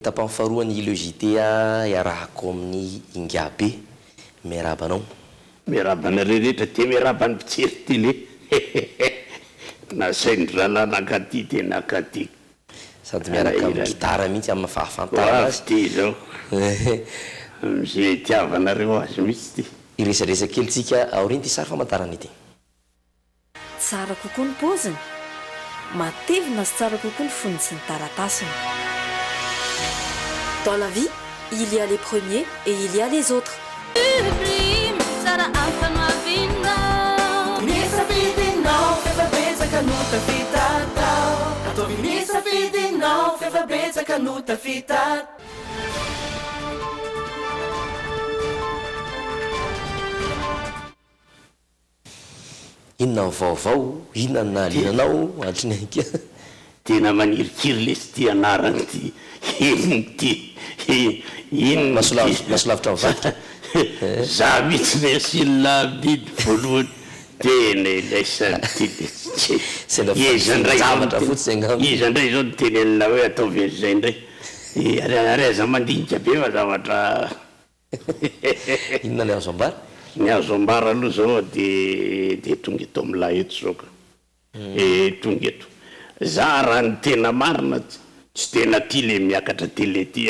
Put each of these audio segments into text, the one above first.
Tapamfaharoany ilojité iarahako amin'ny ingabe miarabanao. Miarabana rehetra ty miarabany mpitsiry ty le nasaindry zalana akaty tena akaty Sady miaraka amin'ny gitara mihitsy amin'ny fahafantarana azy ty zao amizay tiavanareo azy mihitsy ty. Iresadresa kely tsika aoriny ty sary famantarana ity. Tsara kokoa ny paoziny, matevina sy tsara kokoa ny foniny sy ny taratasiny. Dans la vie, il y a les premiers et il y a les autres. Inona ny vaovao, inona ny nahalinanao atrinaiky. Tena manirikiry lesy ty anarany ty ty masolavitra mivadika. Za mihitsy mesy labidy voalohany tena ilaisany ty lesy. Izy indray zao ny tenenina hoe ataovy zay indray areza mandinika be fa zavatra. Inona ny azo ambara? Ny azo ambara aloha zao de tonga eto amilay eto zao ka tonga eto za raha ny tena marina tsy tena ty le miakatra tele ty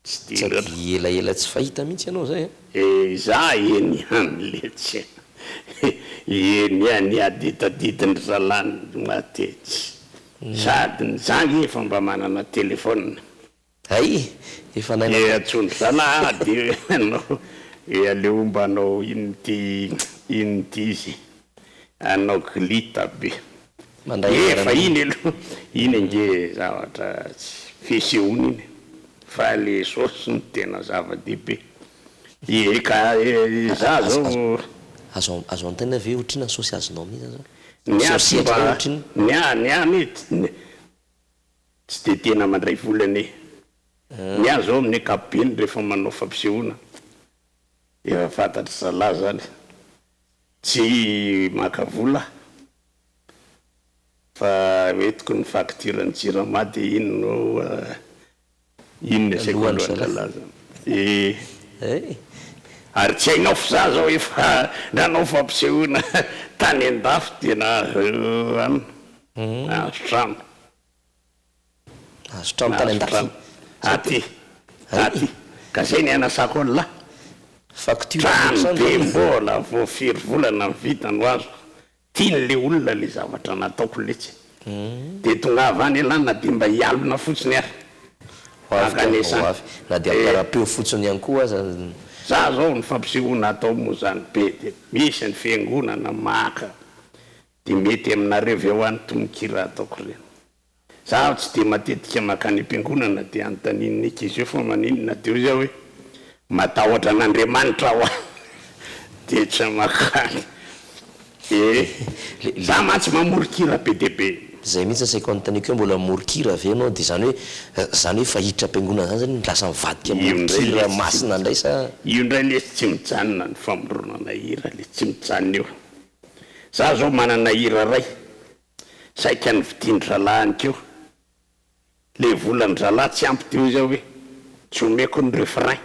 tsy ty elaela tsy fahita mihitsy ianao zay. Za eny an'le tsy eny any aditaditany zalany matetsy sady ny zangy efa mba manana telefôna efa atsondro zalady anao aleo mba anao ino ty izy anao klita be efa iny aloha iny nge zavatra fisehoana iny fa le sosy ny tena zava-dehibe ka za zao azo antena ve otrina sosy azonao mihitsy zao niany tsy de tena mandray volany ny azo zao amin'ny kapeny rehefa manao fampisehoana efa fantatry zala zany tsy makavola fa etiko ny faktirany jirama de ino inona sekoandroandalaza ary tsy hainao fa za zao efa nanao fampisehoana tany an-dafo tena azo trano tany an-dafo aty ka zay ny anasako an'la facture trano be mbola vo firy volana ny vitany azo tiany le olona le zavatra nataoko letsy de tonga avany alana de mba hialona fotsiny ary akanesana na de amparapeo fotsiny ihany koa za zao ny fampisehoana atao moa zany be de misy ny fiangonana maka de mety aminareo eo any tomokira ataoko reny za tsy de matetika makany am-piangonana de antanininy ekizy eo fa maninona de io za hoe matahotra an'Andriamanitra ho de tsy makany za matsy mamorikira be de be zay mihitsy asaiko antaniko hoe mbola morikira ave anao de zany hoe fahiditra am-piangonana zany zany lasa mivadika morikira masina ndray sa io ndray le tsy mijanona ny famoronana hira le tsy mijanona eo za zao manana hira ray saika ny vidindry zalahy keo le volany zalahy tsy ampy teo zao hoe tsy omeko ny refrain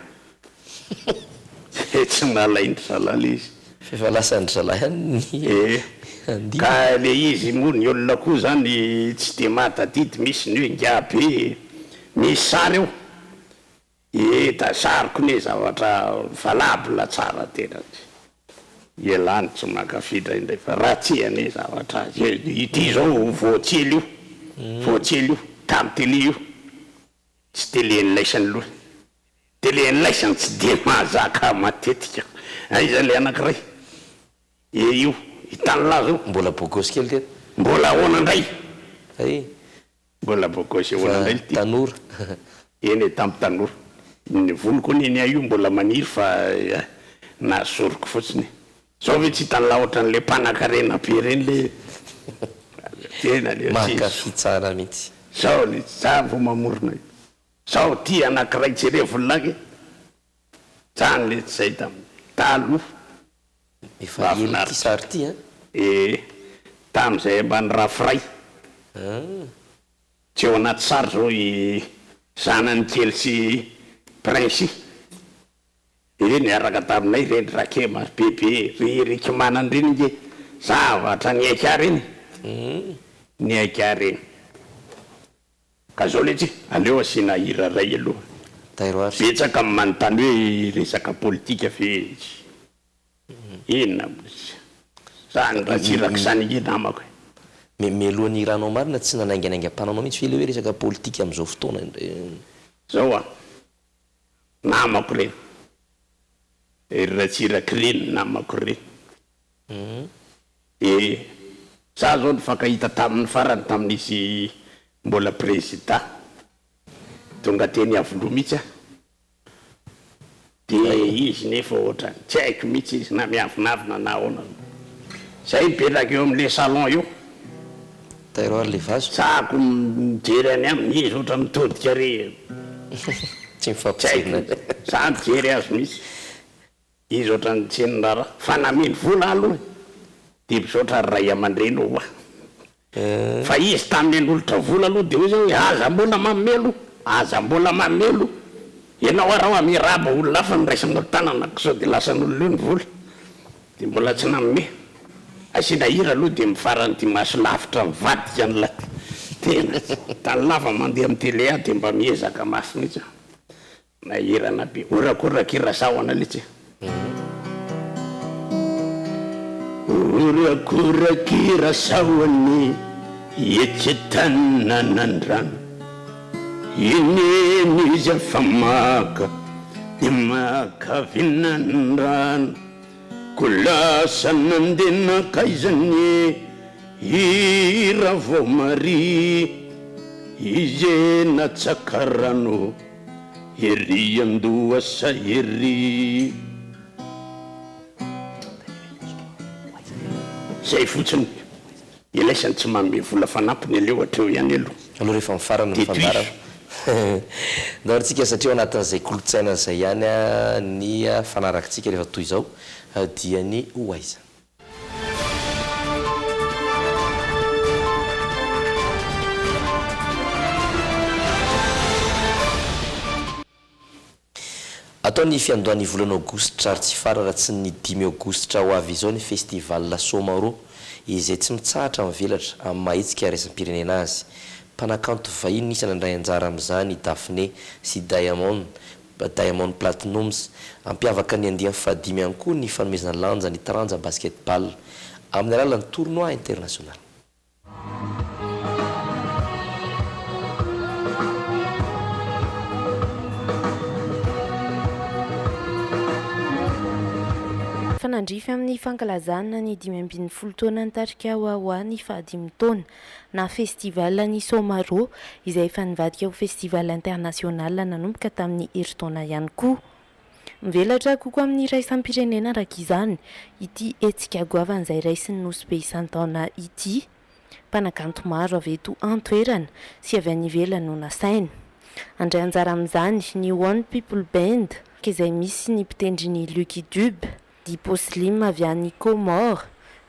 tsy nalaindry zalahy le izy fefa lasandry zalahy ka le izy moa ny olona koa zany tsy de matadidy misy ny hoe ngabe misy sary eo da sariko ne zavatra valabla tsara tena ielany tsy makafidra indray fa raha tsy ane zavatra ity zao voatsely io tamy tele io tsy tele nylaisany loha tele nylaisany tsy de mahazaka matetika aiza le anakiray io hitany la zao mbola bogosy kely teto mbola ahoana ndray mbola bogosy ahoana ndray tanora eny tamy tanora ny voloko neny io mbola maniry fa nasoroko fotsiny zao ve tsy hitany la ohatran'le mpanakarena be reny le tena le makafi tsara mihitsy sao le za vo mamorona io sao ty anakiray jere volonake zany le zay talo efa ely ty sary ty tam'izay ambany rafiray tsy eo anaty sary zao zanany Chelsea Prince niaraka taminay reny rakema bebe ririka manany reny nge zavatra ny aika reny ny aika reny ka zao letsy aleo asina hira ray aloha betsaka manontany hoe resaka politika fe inona zany raha tsiraka zany nge namako melohan'ny iranao marina tsy nanainganaingam-pananao mihitsy fe le hoe resaka politika amin'izao fotoana zao a namako reny ratsiraka reny namako reny za zao nifankahita tamin'ny farany tamin'izy mbola président tonga teny avoloa mihitsy a de izy nefa ohatra tsy haiko mihitsy izy na miavinavina na ahoana zay mipelaka eo amin'le salon io tairoir le vazo tsako mijery any aminy izy ohatra mitodika re tsy mifampitsena za mijery azy mihitsy izy ohatra ny tsenonara fanameny vola aloha de misaotra ray aman-dreny oa fa izy tamin'ny nolotra vola aloha de hoe zao aza mbola mamelo aza mbola mamelo ianao araha miraba olona fa niraisan'olo tanana sao de lasan'olona io ny vola de mbola tsy namme asina hira aloha de mifarany ty maso lavitra mivadika an'la tena tany lava mandeha amin'ny télé a de mba miezaka mafy mihitsy na hirana be orakorakira sahoana letsy orakorakira sahoany etsetananandrano ineny izy afa maka de makavinandrano ko lasa nandena kaizany hira vao mari izy natsakarano hery andoha sa hery zay fotsiny ilaisany tsy manome vola fanampiny aleo atreo ihany aloha rehefa mifarana mifandara naorantsika satria anatin'izay kolotsaina zay ihany a ny fanarakitsika rehefa toy izao dia ny hoaiza ataony fiandohan'ny volana aogositra ary tsy farara tsy ny 5 aogositra ho avy izao ny festival Somaro izay tsy mitsahatra mivelatra amin'ny mahitsika raisam-pirenena azy mpanakanto vahiny isany andray anjara amin'izany Daphné sy Diamond Platnumz ampiavaka ny andiany fahadimy ihany koa ny fanomezana lanja ny taranja basketball amin'ny alalan'ny tournoi international. Fanandrify amin'ny fankalazana ny 20 taona nitarika ho ny fahadimy taona na festival ny Somaro izay efa nivadika ho festival international nanomboka tamin'ny herintaona ihany koa. Mivelatra kokoa amin'ny raisam-pirenena araka izany ity hetsika goavana izay raisin'ny nosy be isan-taona ity. Mpanakanto maro avy eto an-toerana sy avy any ivelany no nasaina. Andray anjara amin'izany ny One People Band izay misy ny mpitendry ny Lucky Dube, Dipo Slim avy any Comore,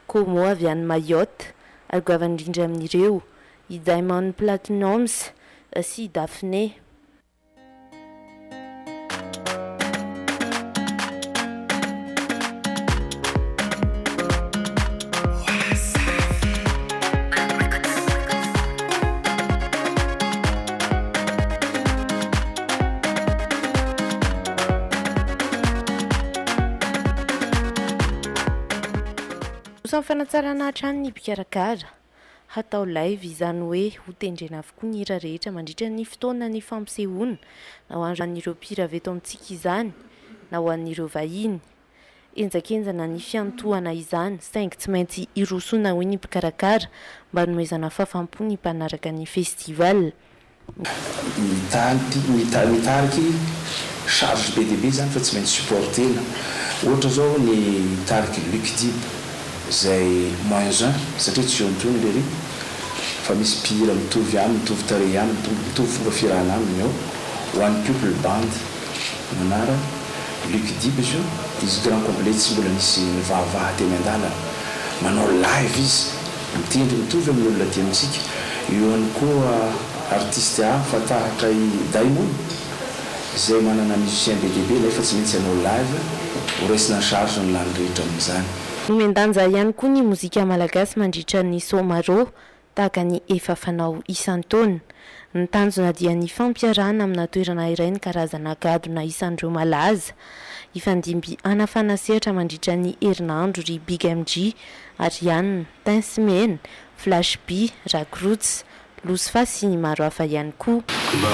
Como avy any Mayotte, ary goavana indrindra amin'ireo i Diamond Platnumz sy Daphné. Ny fanatsarana hatrany ny mpikarakara hatao live izany hoe ho tendrena avokoa ny hira rehetra mandritra ny fotoana ny fampisehoana na ho an'ireo mpira avy eto amintsika izany na ho an'ireo vahiny. Enjakenjana ny fiantohana izany saingy tsy maintsy irosoana hoy ny mpikarakara mba nomezana fahafampo ny mpanaraka ny festival. Mitariky charge be dia be zany fa tsy maintsy supportena. Ohatra zao ny tariky Lucky Dube zay -1 satria tsy ontony lery fa misy mpihira mitovy ihany, mitovy tarehy ihany, mitovy fomba firahana aminy ao. One People Band manara Lucky Dube izy io, izy grand complet tsy mbola nisy mivavaha teny an-dalana, manao live izy mitendry mitovy amin'ny olona ty amintsika. Eo ihany koa artiste hafa tahatra i Daimon zay manana musicien be dehibe nefa tsy maintsy anao live ho raisina charge ny lany rehetra amin'izany. Nomendanja ihany koa ny mozika malagasy mandritra ny somaro tahaka ny efa fanao isan-taona. Ny tanjona dia ny fampiarahana amina toerana iray ny karazana gadona isan'ireo malaza. Ifandimby anafana sehatra mandritra ny herinandro ry Big MG, Ariane, Tinsmen, Flash B, Rackroots, Losfa sy ny maro hafa ihany koa. Mba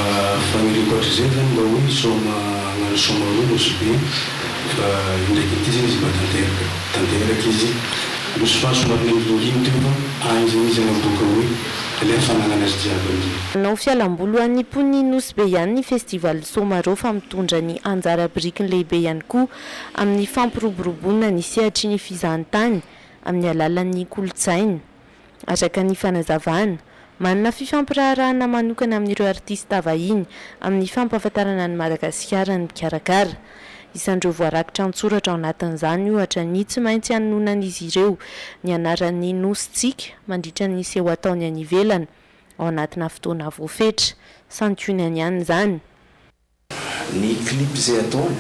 faniriako zay zany mba hoe ngano somaro Losbe fa indraiky ity zany izy mba tanteraka izy Losfa somary nemboliny teo fa anjy izy namboka hoe le fananana azy jiaby amin'izay. Nanao fialamboly ho an'ny pon'ny Nosbe ihany ny festival somaro fa mitondra ny anjara biriky lehibe ihany koa amin'ny fampiroboroboana ny sehatry ny fizahantany amin'ny alalan'ny kolotsaina. Araka ny fanazavana, manana fifampirarahana manokana amin'ireo artista vahiny amin'ny fampahafantarana ny Madagasikara ny mpikarakara. Isan'ireo voarakitra an-tsoratra ao anatin'izany ohatra ny tsy maintsy hanonan'izy ireo ny anaran'ny Nositsika mandritra ny seho ataony any ivelany ao anatina fotoana voafetra santionany ihany izany. Ny clip zay ataony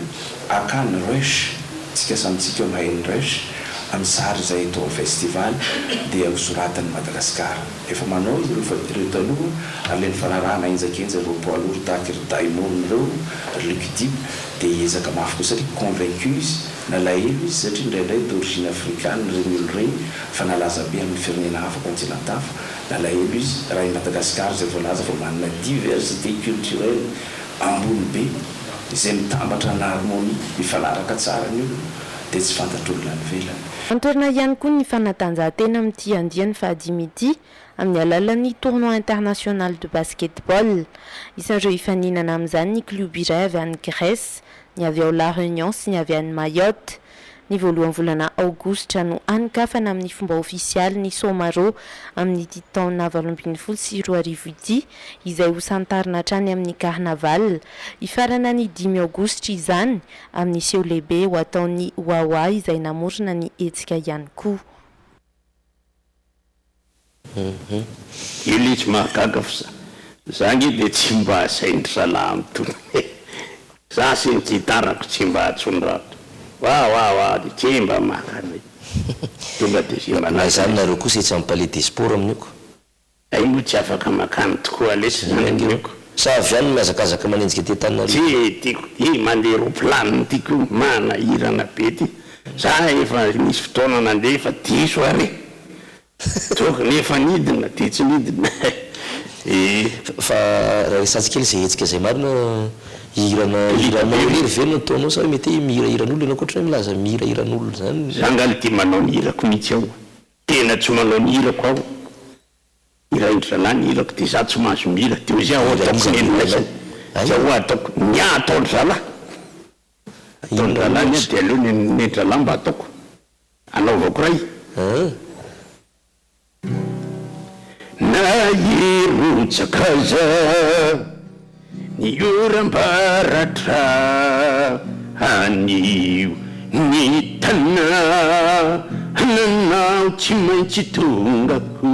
akany rush tsika samitsika mahay ny rush amin'ny sary zay atao festival dia hosoratany Madagasikara. Efa manao izy ireo taloha aleny fanarahana enjakenja ireo poids lourd tahaka ry Daimon ireo Luc Dib dia ezaka mafy koa satria convaincu izy nalahelo izy satria indraindray d'origine africaine regny olo regny fa nalaza be amin'ny firenena hafa continent hafa nalahelo izy raha i Madagasikara zay voalaza fa manana diversité culturelle ambony be izay mitambatra na harmonie mifanaraka tsara ny olo dia tsy fantatr'olona ny velany. Antorina ihany koa ny fanatanjahantena amin'ity andiany fahadimy ity amin'ny alalan'ny tournoi international de basketball. Isan'ireo ifaninana amin'izany ny club iray avy any Grèce, ny avy ao La Réunion sy ny avy any Mayotte. Ny voalohany volana aogositra no anikafana amin'ny fomba ofisialy ny somaro amin'ny ity taona 2020 sy 2020 ity izay ho santarina hatrany amin'ny carnaval. Ifarana ny 5 aogositra izany amin'ny seho lehibe ho ataon'ny Wawa izay namorona ny hetsika ihany koa. Io tsy mahagaga fa zany dia tsy mba saindry ralahy mitony za sy ny gitarako tsy mba atsondrato wa tsy mba makany tonga dia sy Na izany nareo kosa tsy amin'ny palais des sports amin'io ko. ay moa tsy afaka makany tokoa lesy zany amin'io Sa avy any miazakazaka manenjika ty tanareo. tsy tiako mandeha roplaniny tiako manahirana be ty za efa nisy fotoana nandeha efa diso ary toka nefa nidina ty tsy nidina Fa resatsika kely zay hetsika zay marina hiranao iry velona taonao sa mety mihirahiran'olo ianao koatra hoe milaza mihirahiran'olo zany. za ngaly ty manao ny hirako mihitsy aho tena tsy manao ny hirako aho iraindranahy ny hirako ty za tsy mahazo mihira ty ozy aho ataoko neninaisany za ho ataoko ny ataony zalahy ataony zalahy ny dia aleo nendralahy mba ataoko anaovako ray na irotsakaza ny oram-baratra anio ny tana nanao tsy maintsy tongako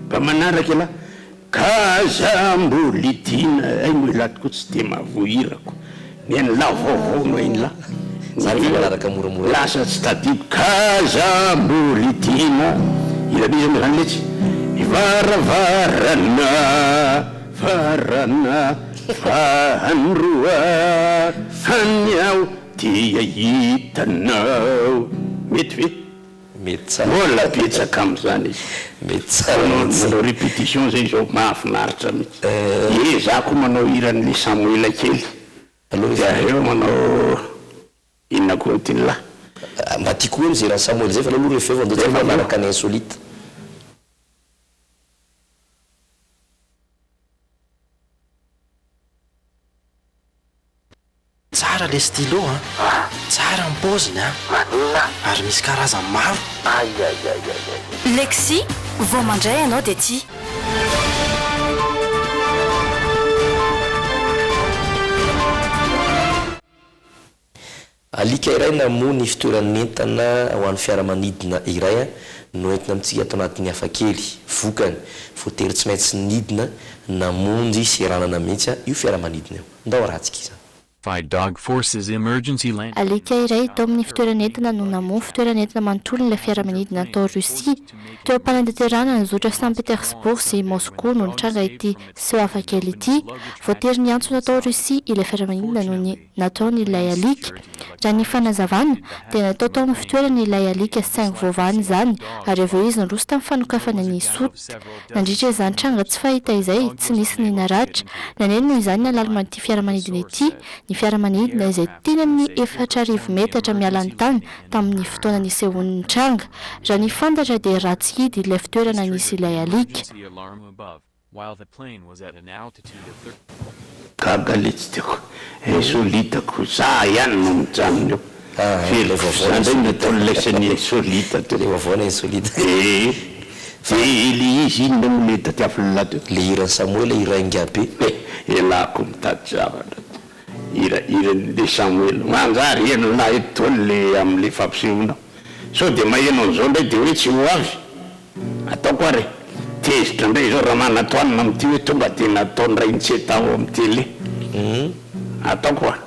mba manaraka la kaza mboly tiana ay moa ilatiko tsy dia mahavohirako miany la vaovaono iny la Zany manaraka moramora. lasa tsy tadiko kaza mboly tiana ilanizy am'izany letsy mivaravarana varana fahanroa hany aho dia hitanao mety ve Mety tsara. mola betsaka am'izany izy Mety tsara. manao répétition zay zao mahafinaritra mihitsy za koa manao hiran'le Samuela kely dia eo manao inona koa tiny lahy Mba tiako hoe mijery Samuel zay fa aloha rehefa eo vandao manaraka ny insolite. Tsara le stylo tsara ny paoziny ary misy karazany maro. Lexi, vao mandray ianao dia tia. Alika iray na moa ny fitoeran'entana ho an'ny fiaramanidina iray no entina amintsika atao anatin'ny hafakely vokany voatery tsy maintsy nidina namonjy sy ranana mihitsy io fiaramanidina io ndao ratsika izy alika iray tao amin'ny fitoeranentina no namoa fitoeranentina manontolo ilay fiaramanidina tao Russia teo am-panandeterana zotra Saint Petersbourg sy Moscou no nitranga ity seho hafakely ity voatery ny antsona tao Russia ilay fiaramanidina no ny nataony ilay alika raha ny fanazavana dia natao tao amin'ny fitoerana ilay alika saingy voavany izany ary aveo izy nyroso tamin'ny fanokafana ny sota nandritra izany tranga tsy fahita izay tsy nisy ny naratra naneny noho izany nalaman'ity fiaramanidina ity ny fiaramanidina izay teny amin'ny 4,000 metatra miala ny tany tamin'ny fotoana nisehon'ny tranga raha ny fantatra dia ratsy hidy ilay fitoerana nisy ilay alika gaga le tsy tiako solitako za ihany no mijanona eo zandray natao laisany solita vaovana insolita le izy iny no mileta tiafololato le iran'ny Samuel iraingabe elako mitady zavatra iran'le Samuel manjary eno na etony le amin'le fampisehoana so dia maheno an'izao ndray dia hoe tsy ho avy ataoko ary tezitra ndray zao raha manatoanina amin'ity hoe tonga dia nataony ray nitsetao amin'ny tele ataoko a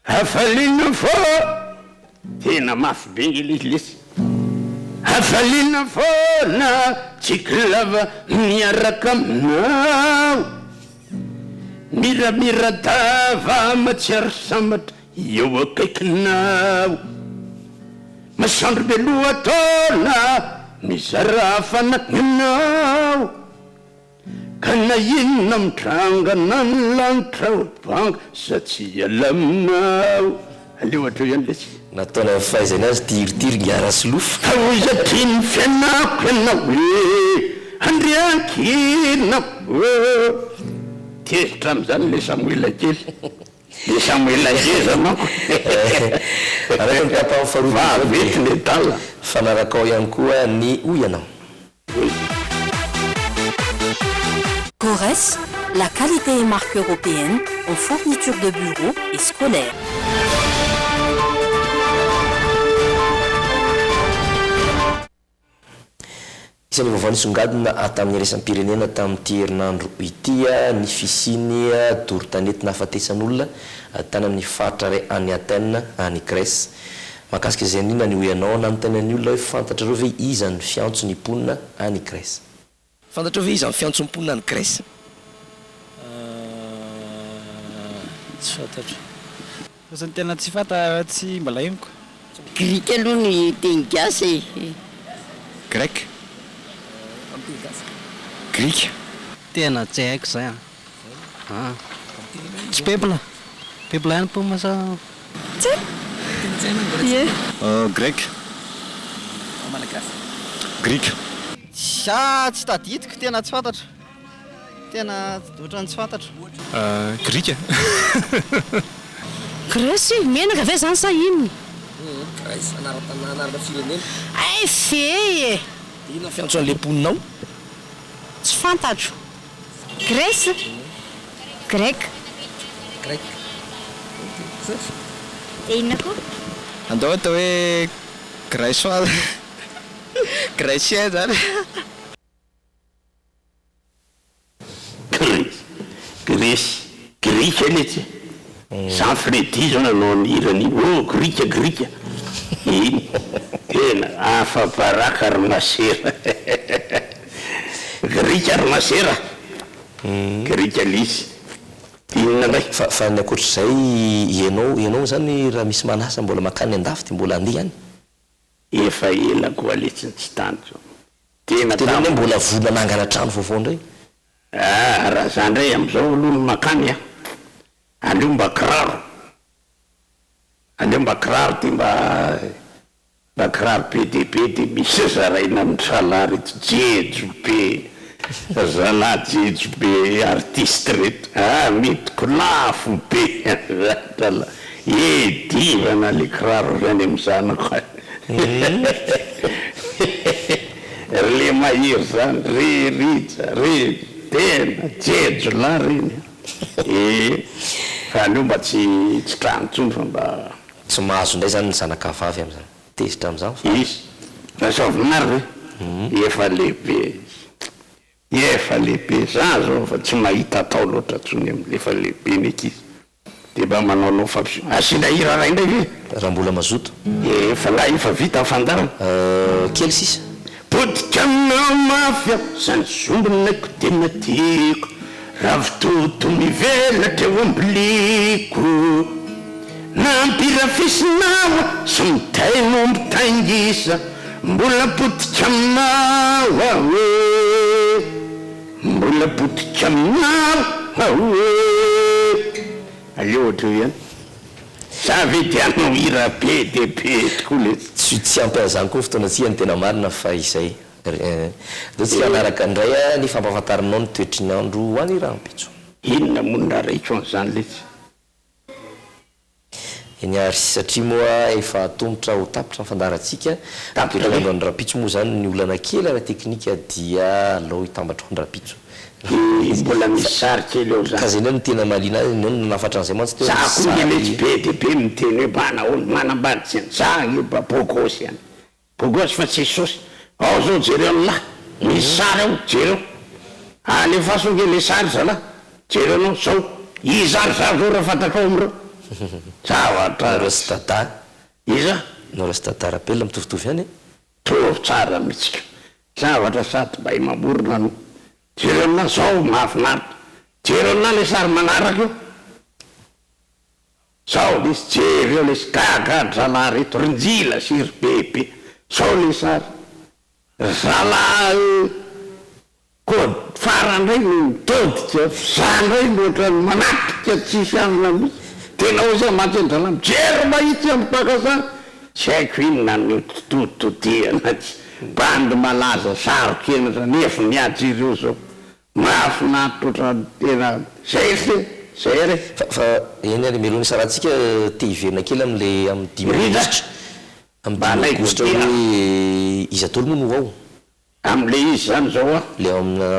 hafaliana fo tena mafy be izy lesy hafaliana foana tsiklava miaraka aminao miramira-dava matsiary sambatra eo akaikinao masandro beloha taona mizara fanakinao ka na inona mitrangana ny lanitra banga satsia alaminao aleo atreo ihany lesy nataona fahaizany azy tiritiry ngiara-sy lofo ka ho izatry ny fianako ianao hoe andriankina tezitra amin'izany le Samuel kely le Samuel ngeza manko araka ny papa faharovavety le tala fanaraka ao ihany koa ny oyanao Corès, la qualité et marque européenne en fourniture de bureaux et scolaires. Isan'ny vaovao nisongadina tamin'ny iraisam-pirenena tamin'ity herinandro ity ny fisiny doro-tanety nahafatesan'olona tany amin'ny faritra ray any Athènes any Grèce mahakasika izay nina ny oyanao nanontany ny olona hoe fantatra reo ve iza ny fiantso ny mponina any Grèce fantatra ve iza ny fiantso ny mponina any Grèce tsy fantatro fasany tena tsy fanta tsy mbola henoko grek aloha ny teny gasy grek grek tena tsy haiko zay tsy pepla ihany po masa grek grek tsy tadidiko tena tsy fantatra tena ohatrany tsy fantatra grika Grèce menaka ve zany sa inony anarana firenena ay fe ina fiantso an'le mponinao tsy fantatro Grèce grek dia inona koa andao atao hoe graisoal graicien zany grika letsy Jean Fredy zao nanao ny irany grika iny tena afabaraka ary masera grika ary masera grika lisy inona ndray fa ny akoatr'izay ianao zany raha misy manasa mbola makany andafy ty mbola andeha any efa ela koa letsy tsy tany zao tena mbola vola nangana trano vaovao ndray raha zany ndray am'izao aloha ny makany aleo mba kiraro ty mba kiraro be de misy zaraina amin'ny salary jejo be zala jejo be artiste reto metiko lafo be edivana le kiraro zany am'zanako le mahiry zany reritra tena jejo la reny fa aleo mba tsy trano tsony fa mba tsy mahazo indray zany ny zanakavavy am'zany tezitra am'zany izy rahasovinary efa lehibe za zao fa tsy mahita atao loatra tsony am'lefa lehibe neky izy de mba manaonao asina hira ray ndray raha mbola mazoto efa la efa vita fandarana kely sisa potika aminao mafy zany zombonako tena tiako ravitoto mivelatra eo ambiliko nampirafisinao sy mitainao mitaingisa mbola potika aminao aoe mbola potika aminao aoe aleo ohatra io ihany sa vetianao hira be de be tokoa le tsy ampy an'izany koa fotoana tsy ny tena marina fa izay do tsika anaraka indray ny fampafantarinao ny toetrin'andro ho any rahampitso inona monina raitro an'izany letsy eny ary satria moa efa tombotra ho tapitra ny fandarantsika toetrandro any rapitso moa zany ny olana kely ara teknika dia alao hitambatra ny rapitso mbola misy sary kely eo zany ka zany eo ny tena malina azy no nafatra an'izay mantsy za koa letsy be de be miteny hoe manaolo manambaditsy any za eba bogosy any bogosy fa tsy sosy ao zao jereo lahy misy sary ao jereo alefa songe le sary zala jereo anao zao izary zary zao raha fantakao amreo nareo sy tata iza nareo sy tata rapelina mitovitovy any tovy tsara mihitsika zavatra sady mba mamorona no jereo amina zao mahafinaritra jereo amina le sary manaraka io zao lesy jereo lesy gaga zala reto rinjila siry bebe zao le sary zala ko farandray mitodika zandray loatra manatrika tsisy amina mihitsy tena o zay makendralamy jery mahitsy ampaka zany tsy haiko inona ny tototiana tsy bandy malaza sarokena nefa miady ireo zao mahafinaritra oatra tena zay zay re fa eny ary melony sarahantsika te hiverina kely am'le amy dimagositra am'dimagositra hoe izy atolo moa no ao am'le izy zany zao a le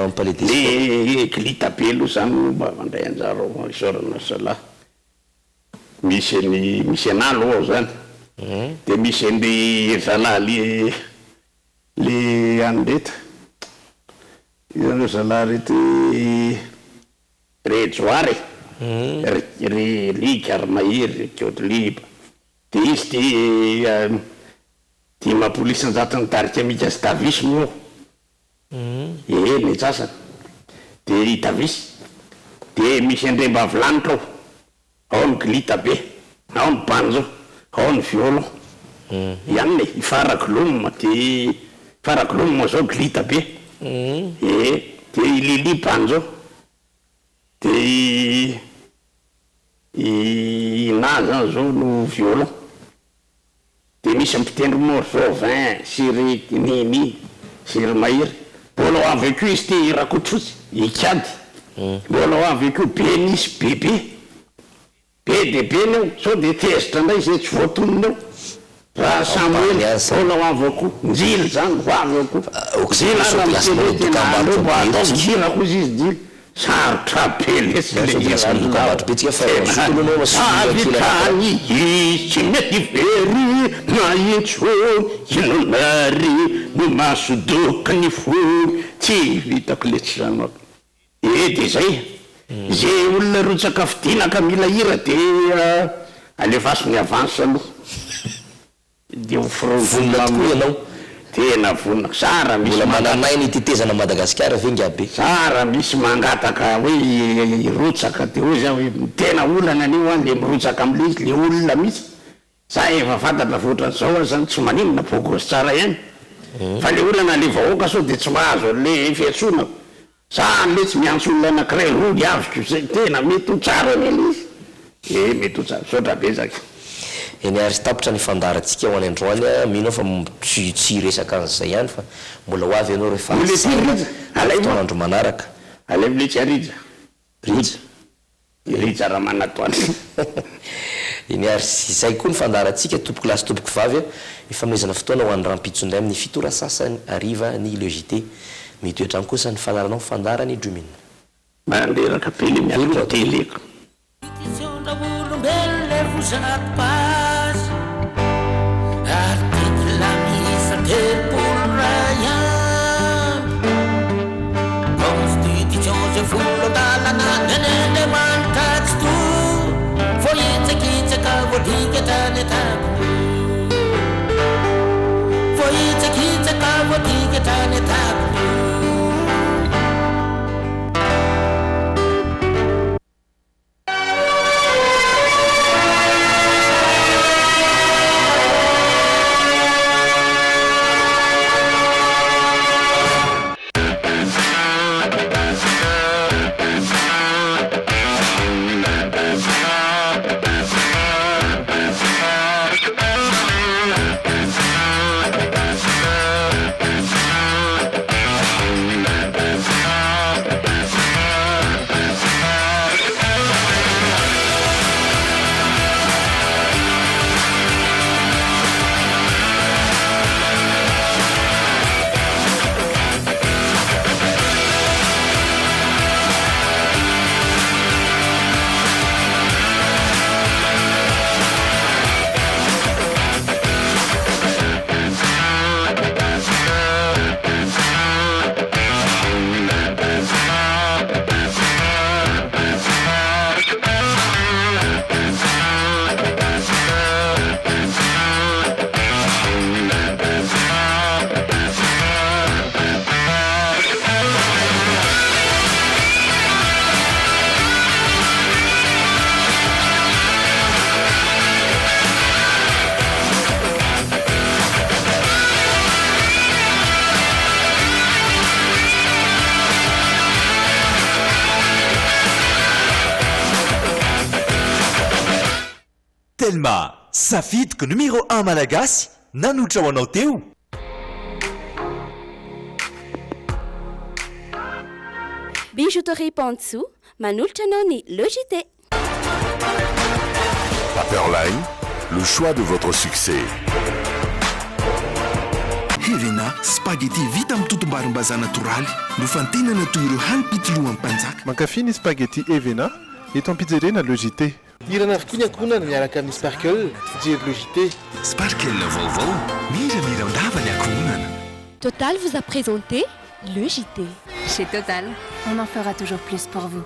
ampale le glita be aloha zany mba mandray anjara isorana zala misy analo ao zany de misy an'le zala le andreta izany zala rety rejoare lika ary mahery keotliba de izy ty mapolisa anjatony tarika mika sy tavisy moa ny sasany de tavisy de misy andremba vilanitra ao ny glita be ao ny banjo ao ny violon ihany le ifarakloma de farakloma zao glita be de ilili banjo de ina zany zao no violon de misy ampitendry morceau 20 siry nini siry mahiry mbola ho avy akeo izy ty rakotrotsy ikady mbola ho avy akeo be nisy bebe be de be neo sao de tezitra ndray zay tsy voatononeo raha samboely mbola ho avy ako njily zany ho avy akoirako izy izy dily sarotra be lesy avitany izy tsy mety very mahetso inonary no masodoka ny fo tsy vitako letsy zany de zay zay olona rotsaka fidinaka mila hira de alefaso ny avance aloha de vonina tokoa ianao tena vonina sara misy mananay ny tetezana Madagasikara vengabe sara misy mangataka hoe rotsaka de hoe za hoe tena olana anio a le mirotsaka am'le izy le olona misy za efa fantatra voatra zao zany tsy maninona bogosy tsara ihany fa le olana le vahoaka sao de tsy mahazo le fiatsonako zany le tsy miantso olona anakiray roly aviko zay tena mety ho tsara nele izy mety ho tsara sotra bezaky eny ary sy tapitra ny fandarantsika ho any androany mino fa tsy resaka an'izay ihany fa mbola ho avy ianao rehefa fotoanandro manaraka alay miletsy arija rija raha manatoany eny ary zay koa ny fandarantsika tompoko lasy tompoko vavy ifanomezana fotoana ho any rampitso indray amin'ny fitora sasany ariva ny logité mitoetra any kosa ny fanaranao fandarany dromina manderaka be le miaraka teleko olombelona vozana pazy Telma, safidiko numéro 1 malagasy nanotra ho anao teo. Bijouterie Pantsu, manolotra anao ny Logité. Paperline, le choix de votre succès. Helena, spaghetti vita amin'ny totom-barim-bazaha natoraly no fantenana toy ireo hanim-pitolohan'ny mpanjaka. Mankafy ny spaghetti Evena eto amin'ny pizzeria na Logité. Irana avokoa ny ankohonana miaraka amin'ny Sparkle, fijery Logité. Sparkle vaovao, miramira ndava ny ankohonana. Total vous a présenté le JT. Chez Total, on en fera toujours plus pour vous.